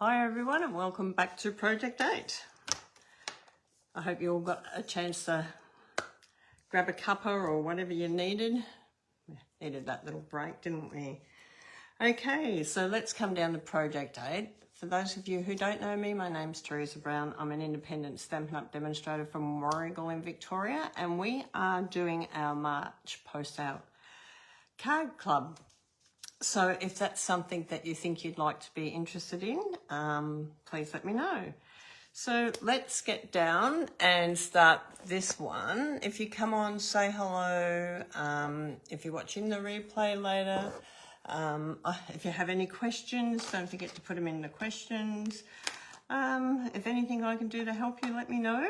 Hi everyone and welcome back to Project 8. I hope you all got a chance to grab a cuppa or whatever you needed. We needed that little break, didn't we? Okay, so let's come down to Project 8. For those of you who don't know me, my name's Teresa Brown. I'm an independent Stampin' Up! Demonstrator from Warragul in Victoria, and we are doing our March Post Out Card Club. So if that's something that you think you'd like to be interested in, please let me know. So let's get down and start this one. If you come on, say hello. If you're watching the replay later, if you have any questions, don't forget to put them in the questions. If anything I can do to help you, let me know.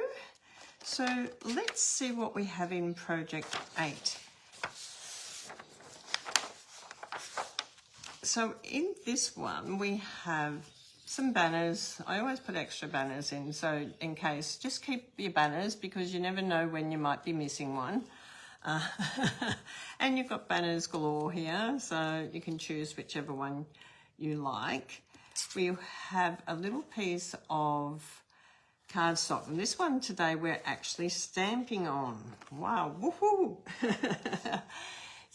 So let's see what we have in Project 8. So in this one, we have some banners. I always put extra banners in, so in case, just keep your banners because you never know when you might be missing one. And you've got banners galore here, so you can choose whichever one you like. We have a little piece of cardstock, and this one today we're actually stamping on. Wow, woohoo!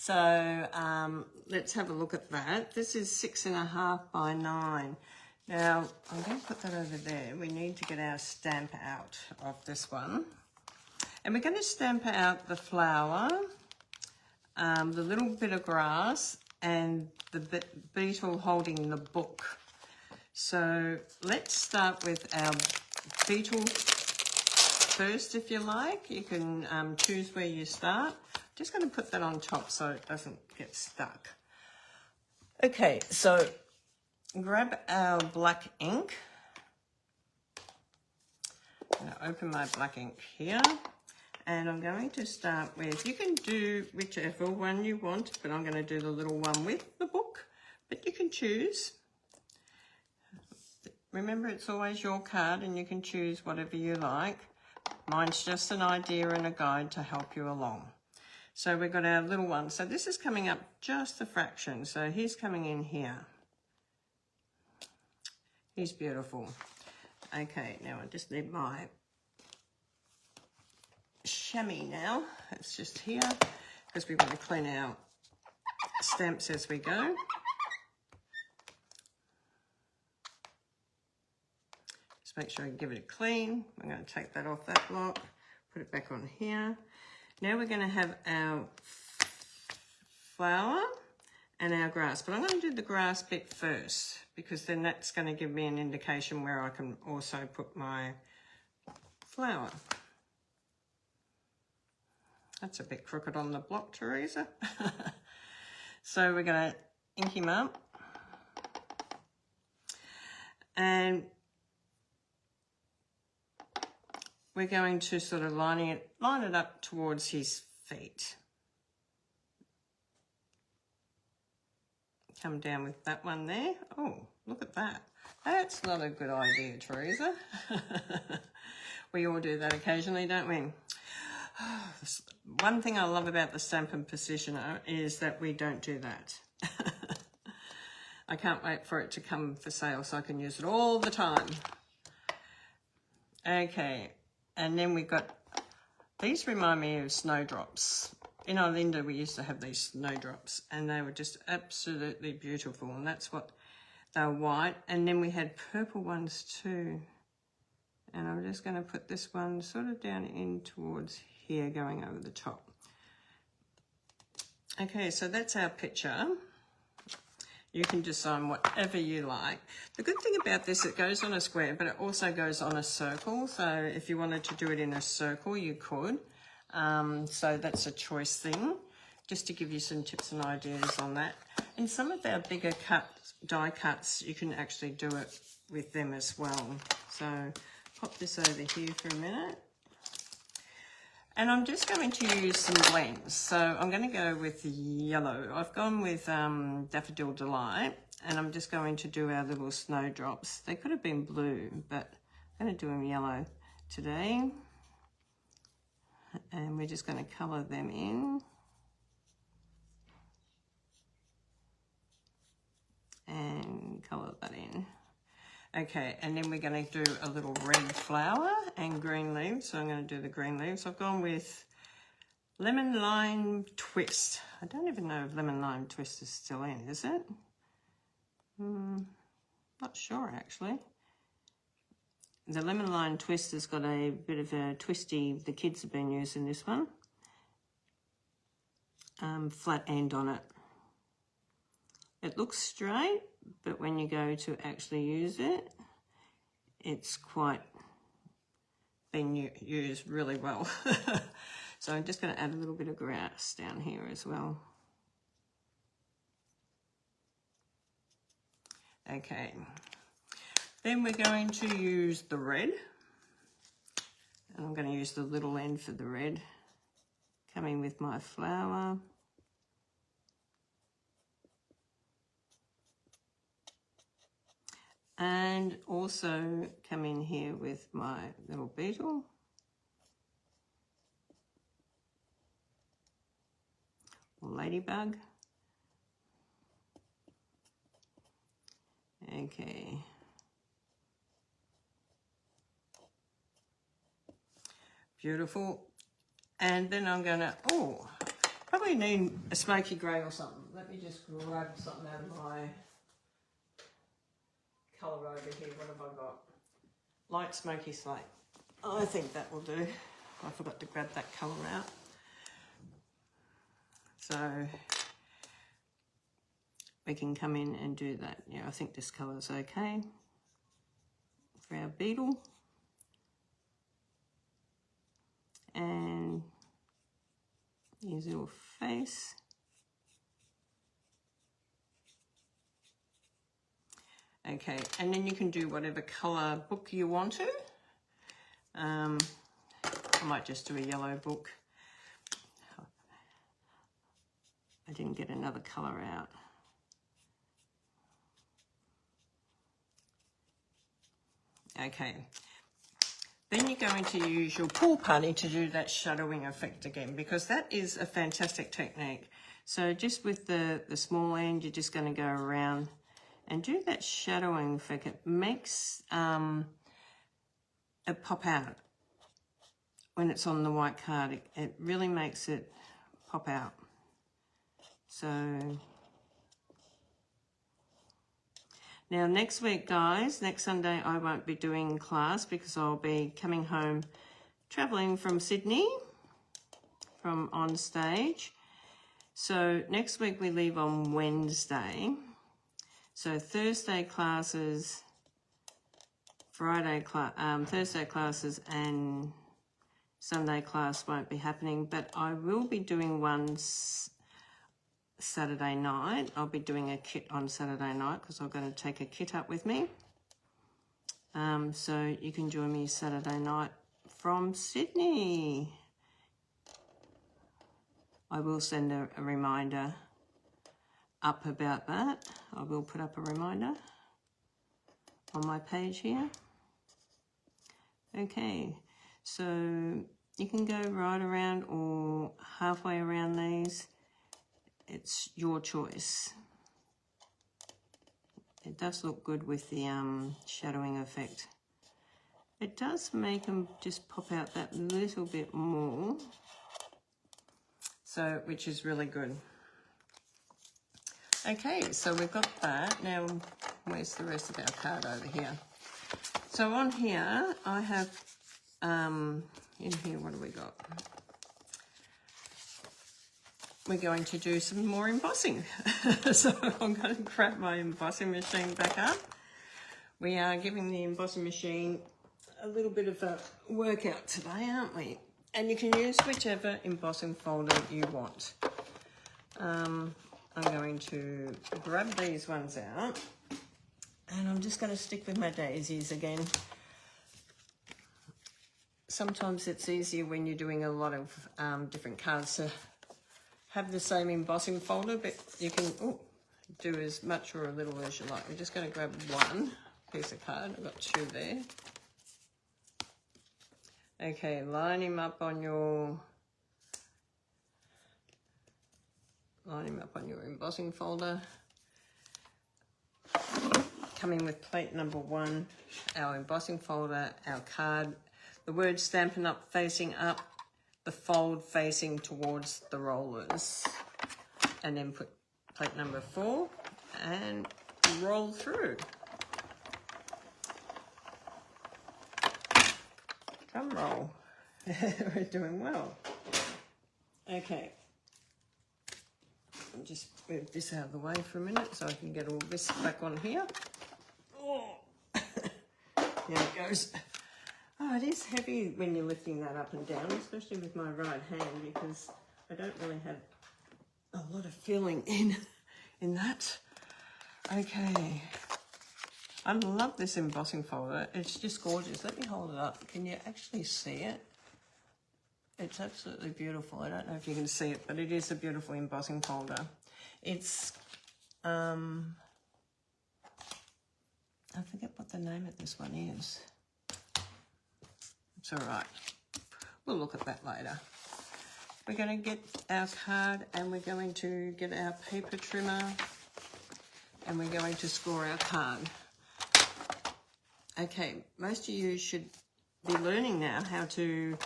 So let's have a look at that. This is 6.5 by 9. Now, I'm going to put that over there. We need to get our stamp out of this one. And we're going to stamp out the flower, the little bit of grass, and the beetle holding the book. So let's start with our beetle first, if you like. You can choose where you start. Just going to put that on top so it doesn't get stuck. Okay, so grab our black ink. I'm going to open my black ink here, and I'm going to start with, you can do whichever one you want, but I'm going to do the little one with the book, but you can choose. Remember, it's always your card and you can choose whatever you like. Mine's just an idea and a guide to help you along. So we've got our little one. So this is coming up just a fraction. So he's coming in here. He's beautiful. Okay, now I just need my chamois now. It's just here because we want to clean our stamps as we go. Just make sure I give it a clean. I'm going to take that off that block, put it back on here. Now we're going to have our flower and our grass, but I'm going to do the grass bit first because then that's going to give me an indication where I can also put my flower. That's a bit crooked on the block, Teresa. So we're going to ink him up, and we're going to sort of line it up towards his feet. Come down with that one there. Oh, look at that. That's not a good idea, Teresa. We all do that occasionally, don't we? One thing I love about the Stampin' Positioner is that we don't do that. I can't wait for it to come for sale so I can use it all the time. Okay. And then we've got, these remind me of snowdrops. In Olinda, we used to have these snowdrops, and they were just absolutely beautiful. And that's what, they were white. And then we had purple ones too. And I'm just going to put this one sort of down in towards here, going over the top. Okay, so that's our picture. You can design whatever you like. The good thing about this, it goes on a square, but it also goes on a circle. So if you wanted to do it in a circle, you could. So that's a choice thing, just to give you some tips and ideas on that. And some of our bigger die cuts, you can actually do it with them as well. So pop this over here for a minute. And I'm just going to use some blends. So I'm going to go with yellow. I've gone with Daffodil Delight, and I'm just going to do our little snowdrops. They could have been blue, but I'm going to do them yellow today. And we're just going to colour them in. And colour that in. Okay, and then we're going to do a little red flower and green leaves. So I'm going to do the green leaves. I've gone with lemon lime twist. I don't even know if lemon lime twist is still in, is it? Not sure actually. The lemon lime twist has got a bit of a twisty, the kids have been using this one. Flat end on it. It looks straight, but when you go to actually use it, it's quite been used really well. So I'm just going to add a little bit of grass down here as well. Okay. Then we're going to use the red, and I'm going to use the little end for the red, coming with my flower. And also come in here with my little beetle. Or ladybug. Okay. Beautiful. And then I'm gonna, probably need a smoky grey or something. Let me just grab something out of my colour over here. What have I got? Light smoky slate. I think that will do. I forgot to grab that colour out. So we can come in and do that. Yeah, I think this colour is okay for our beetle. And his little face. Okay, and then you can do whatever colour book you want to. I might just do a yellow book. I didn't get another colour out. Okay. Then you're going to use your pool putty to do that shadowing effect again, because that is a fantastic technique. So just with the small end, you're just going to go around and do that shadowing effect. It makes it pop out when it's on the white card. It really makes it pop out. So now next week, guys, next Sunday, I won't be doing class because I'll be coming home, travelling from Sydney, from on stage. So next week we leave on Wednesday. So Thursday classes, Thursday classes and Sunday class won't be happening, but I will be doing one Saturday night. I'll be doing a kit on Saturday night because I'm going to take a kit up with me. So you can join me Saturday night from Sydney. I will send a reminder up about that. I will put up a reminder on my page here. Okay, so you can go right around or halfway around these. It's your choice. It does look good with the shadowing effect. It does make them just pop out that little bit more, so which is really good. Okay, so we've got that. Now, where's the rest of our card over here? So on here, I have, in here, what do we got? We're going to do some more embossing. So I'm going to grab my embossing machine back up. We are giving the embossing machine a little bit of a workout today, aren't we? And you can use whichever embossing folder you want. I'm going to grab these ones out, and I'm just going to stick with my daisies again. Sometimes it's easier when you're doing a lot of different cards to have the same embossing folder, but you can do as much or a little as you like. I'm just going to grab one piece of card. I've got two there. Okay, line him up on your embossing folder. Come coming with plate number 1, our embossing folder, our card, the word Stampin' Up facing up, the fold facing towards the rollers. And then put plate number 4 and roll through. Drum roll. We're doing well. Okay. I'll just move this out of the way for a minute so I can get all this back on here. Oh. There it goes. Oh, it is heavy when you're lifting that up and down, especially with my right hand, because I don't really have a lot of feeling in that. Okay. I love this embossing folder. It's just gorgeous. Let me hold it up. Can you actually see it? It's absolutely beautiful. I don't know if you can see it, but it is a beautiful embossing folder. It's, I forget what the name of this one is. It's all right. We'll look at that later. We're going to get our card and we're going to get our paper trimmer and we're going to score our card. Okay, most of you should be learning now how to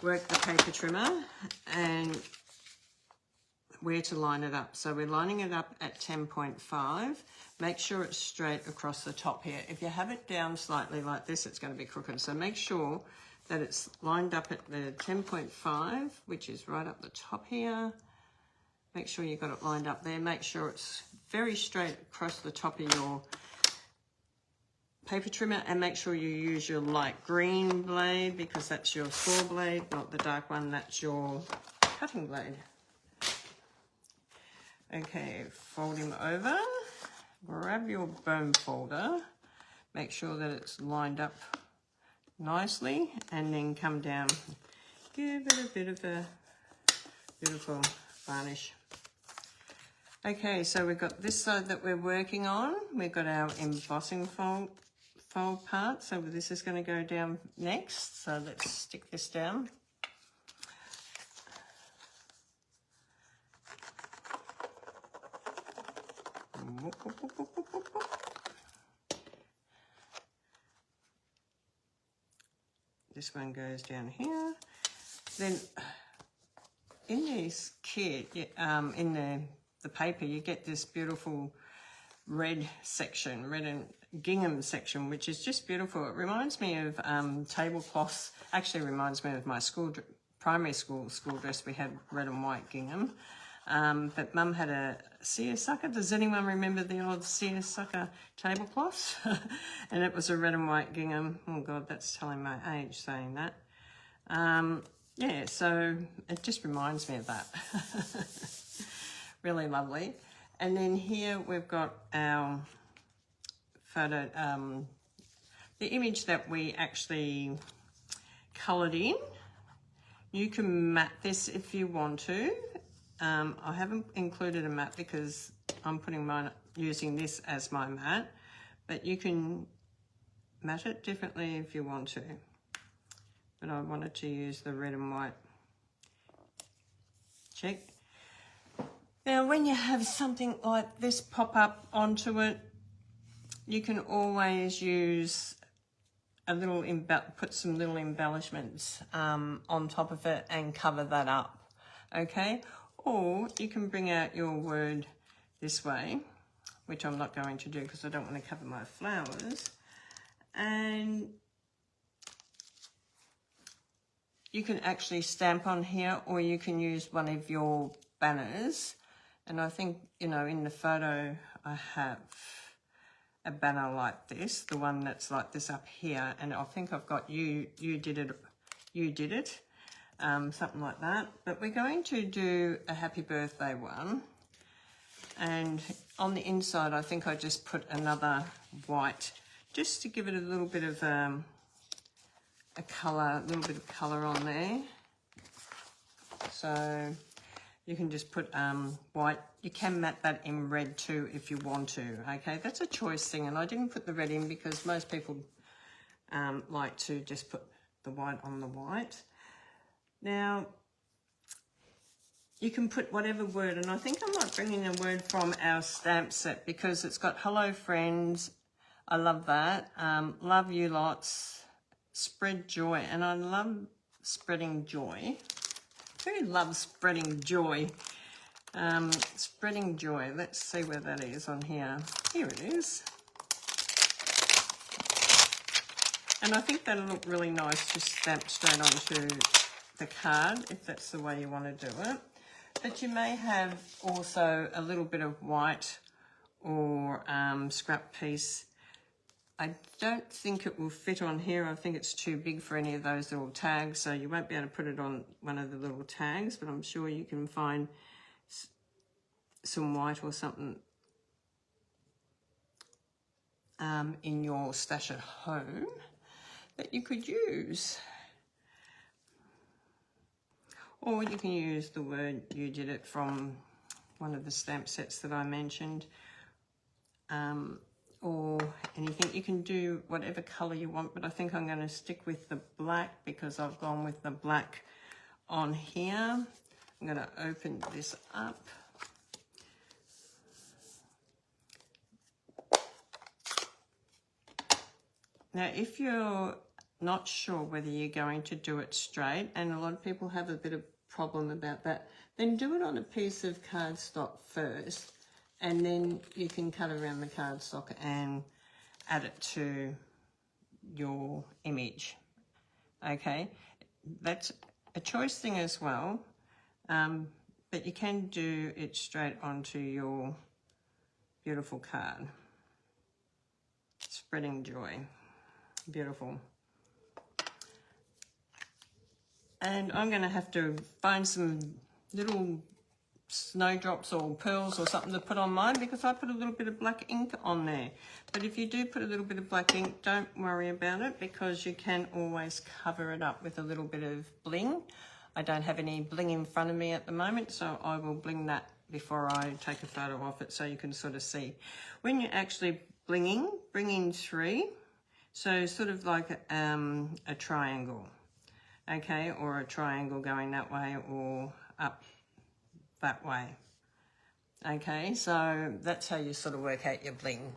work the paper trimmer and where to line it up. So we're lining it up at 10.5. Make sure it's straight across the top here. If you have it down slightly like this, it's going to be crooked. So make sure that it's lined up at the 10.5, which is right up the top here. Make sure you've got it lined up there. Make sure it's very straight across the top of your paper trimmer, and make sure you use your light green blade because that's your saw blade, not the dark one, that's your cutting blade. Okay, fold him over, grab your bone folder, make sure that it's lined up nicely, and then come down, give it a bit of a beautiful varnish. Okay, so we've got this side that we're working on. We've got our embossing fold part, so this is going to go down next. So let's stick this down. This one goes down here. Then in this kit, in the paper, you get this beautiful red section, red and gingham section, which is just beautiful. It reminds me of tablecloths. Actually reminds me of my primary school dress. We had red and white gingham. But Mum had a seersucker. Does anyone remember the old seersucker tablecloths? And it was a red and white gingham. Oh God, that's telling my age saying that. Yeah, so it just reminds me of that. Really lovely. And then here we've got our photo, the image that we actually coloured in. You can mat this if you want to. I haven't included a mat because I'm using this as my mat, but you can mat it differently if you want to. But I wanted to use the red and white check. Now, when you have something like this pop up onto it, you can always use a little, put some little embellishments on top of it and cover that up, okay? Or you can bring out your word this way, which I'm not going to do because I don't want to cover my flowers. And you can actually stamp on here, or you can use one of your banners. And I think, you know, in the photo I have a banner like this, the one that's like this up here, and I think I've got you did it, something like that. But we're going to do a happy birthday one, and on the inside I think I just put another white just to give it a little bit of a little bit of colour on there. So you can just put white. You can mat that in red too if you want to, okay? That's a choice thing, and I didn't put the red in because most people like to just put the white on the white. Now, you can put whatever word, and I think I might bring in a word from our stamp set because it's got hello friends, I love that. Love you lots. Spread joy. And I love spreading joy. Who loves spreading joy? Spreading joy. Let's see where that is on here. Here it is. And I think that'll look really nice just stamped straight onto the card, if that's the way you want to do it. But you may have also a little bit of white or scrap piece. I don't think it will fit on here. I think it's too big for any of those little tags, so you won't be able to put it on one of the little tags, but I'm sure you can find some white or something in your stash at home that you could use. Or you can use the word "you did it" from one of the stamp sets that I mentioned. Or anything. You can do whatever colour you want, but I think I'm going to stick with the black because I've gone with the black on here. I'm going to open this up. Now, if you're not sure whether you're going to do it straight, and a lot of people have a bit of problem about that, then do it on a piece of cardstock first, and then you can cut around the cardstock and add it to your image. Okay, that's a choice thing as well, but you can do it straight onto your beautiful card. Spreading joy. Beautiful. And I'm going to have to find some little snowdrops or pearls or something to put on mine because I put a little bit of black ink on there. But if you do put a little bit of black ink, don't worry about it because you can always cover it up with a little bit of bling. I don't have any bling in front of me at the moment, so I will bling that before I take a photo of it so you can sort of see. When you're actually blinging, bring in 3. So sort of like a triangle, okay, or a triangle going that way or up that way. Okay, so that's how you sort of work out your bling.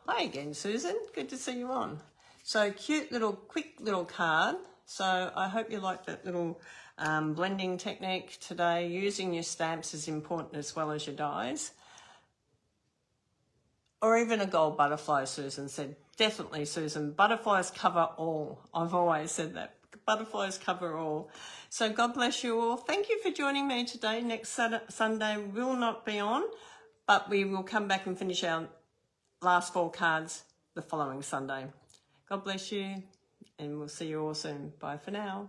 Hi again, Susan. Good to see you on. So cute little, quick little card. So I hope you liked that little blending technique today. Using your stamps is important as well as your dies. Or even a gold butterfly, Susan said. Definitely, Susan. Butterflies cover all. I've always said that. Butterflies cover all. So God bless you all. Thank you for joining me today. Next Sunday will not be on, but we will come back and finish our last 4 cards the following Sunday. God bless you, and we'll see you all soon. Bye for now.